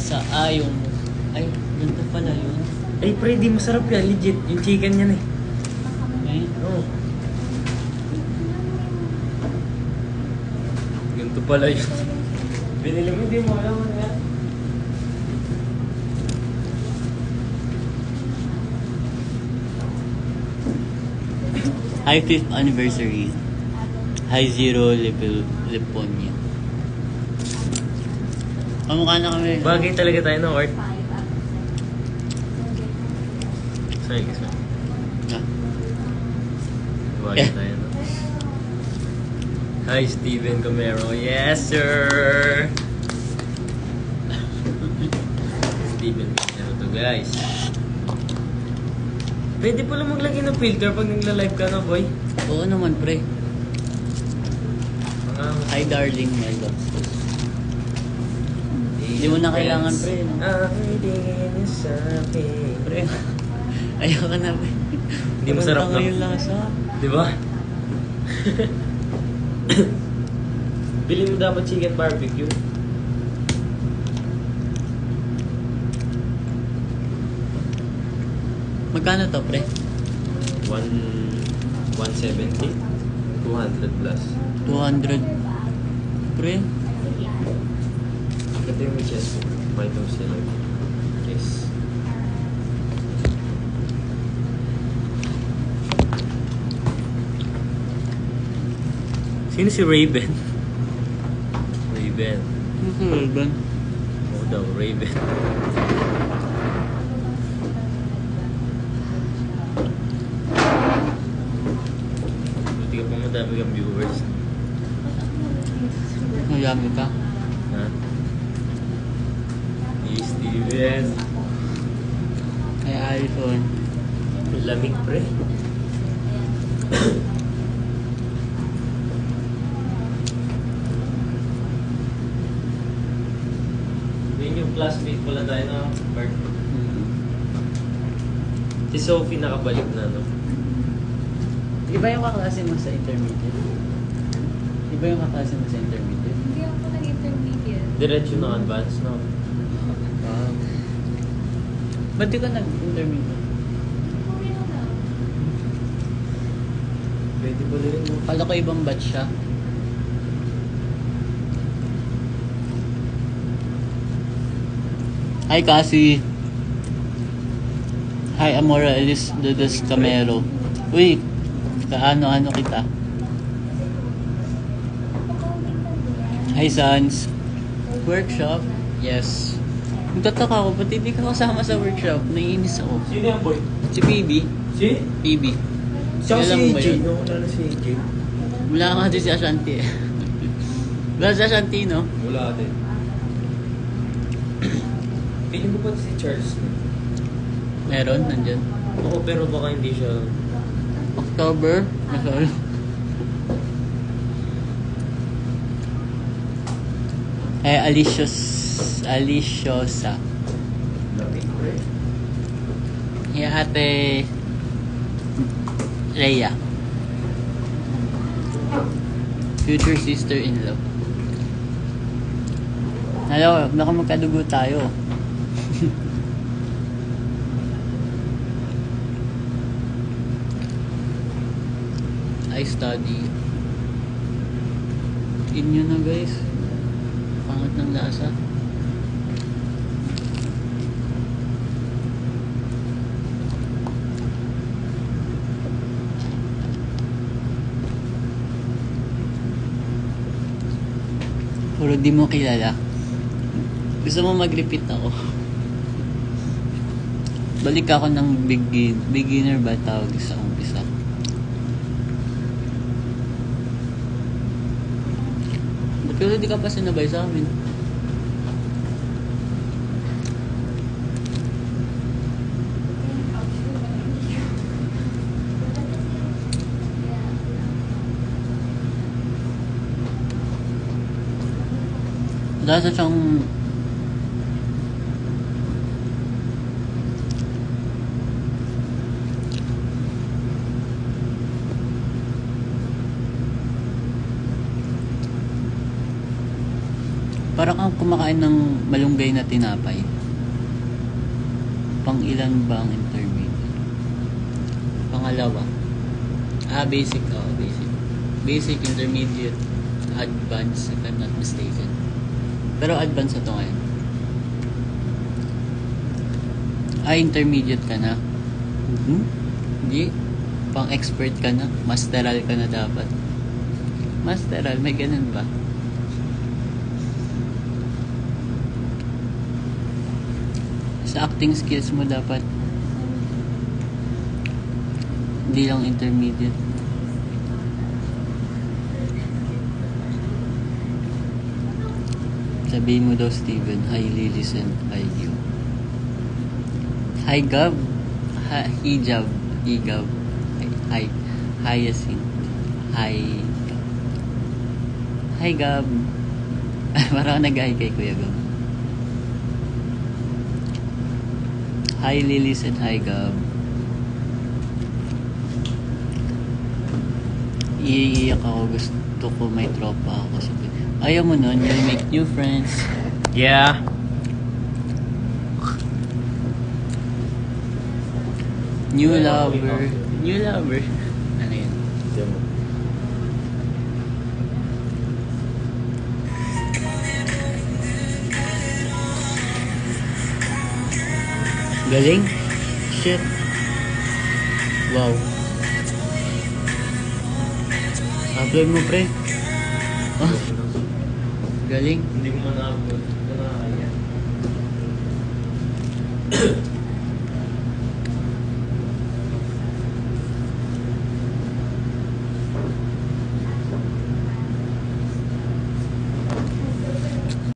yung... Ay, ganito pala yun. Ay, pre, di masarap yan. Legit. Yung chicken yan eh. Ay, Oo. Ganito pala yun. Binili mo, di mo alam ano yan. Hi 5th anniversary. Hi Zero Liponia. Kamukha na kami. Bagay talaga tayo ng art. Sorry, guys. Ah. Bagay tayo no. Hi, Steven Camero. Yes, sir! Steven Camero to, guys. Pwede pala maglagay ng filter pag nagla-live ka na, boy. Oo naman, pre. Mga Hi darling, my love. Hindi mo na kailangan, pre. No? Hindi sa akin. Pre, ayoko na, pre. Hindi masarap na. Yung lasa. Di ba? Bili mo dapat chicken barbecue. Magkano to, pre? 170? 200 plus. 200. Pre, Ito yung chest ko. May daw sila. Yes. Sino si Raven? Raven. ano to, Urban? Oo daw, Raven. Buti ka pa madami kang viewers. Mayami ka. Ha? Hey, Steven. Ay, iPhone. Lamig, pre. Yun yung classmate pala tayo na Bart. Si Sophie nakabalik na, no? Iba yung kaklase mo sa intermediate? Iba yung kaklase mo sa intermediate? Hindi ako nag-intermediate. Diretso na advance, no? Wow. Ba't di ka nag-intermediate? Okay lang na. Pwede pala rin, no? Kala ko ibang batch siya. Hi, Cassie. Hi, Amora Elis Dudas Camero. Uy, kaano-ano kita. Hi, Sans. Workshop? Yes. Nagtataka ako, ba't hindi ka kasama sa workshop? Naiinis ako. Sino yung boy? Si PB. Si? PB. Siya si Kailan ba AJ, yun? no? Wala na si AJ. Wala nga din si Ashanti eh. Wala si Ashanti, no? Wala din. Feeling ko pa si Charles. Meron, nandyan. Oo, pero baka hindi siya... October, nasal. Aliciosa. Lamig, pre. Ate Leia. Future sister-in-law. Hello, baka magkadugo tayo. I study. Inyo na guys. Pangat ng lasa. Puro di mo kilala. Gusto mo mag-repeat ako? Balik ako ng beginner ba tawag sa umpisa? Pero hindi ka pa sinabay sa amin. Dahil sa siyang Parang kang kumakain ng malunggay na tinapay. Pang ilan ba ang intermediate? Pangalawa. Basic. Oh, basic. Basic, intermediate, advanced, if I'm not mistaken. Pero advanced na to ngayon. Intermediate ka na. Hindi. Pang expert ka na. Masteral ka na dapat. Masteral, may ganun ba? Sa acting skills mo dapat hindi lang intermediate. Sabihin mo daw, Steven, hi Lilis and hi you. Hi Gab. Hijab. Igab. Hi. Hyacinth. Hi. Hi Gab. Parang nag-hi kay Kuya Gab. Hi Lilis and hi Gab. Iiyak ako. Gusto ko may tropa ako. Ayaw mo nun, you'll make new friends. Yeah. New lover. New lover. Ano yun? Galing? Shit. Wow. Upload mo, pre. Ah, galing. Hindi ko man na-upload. Wala kaya.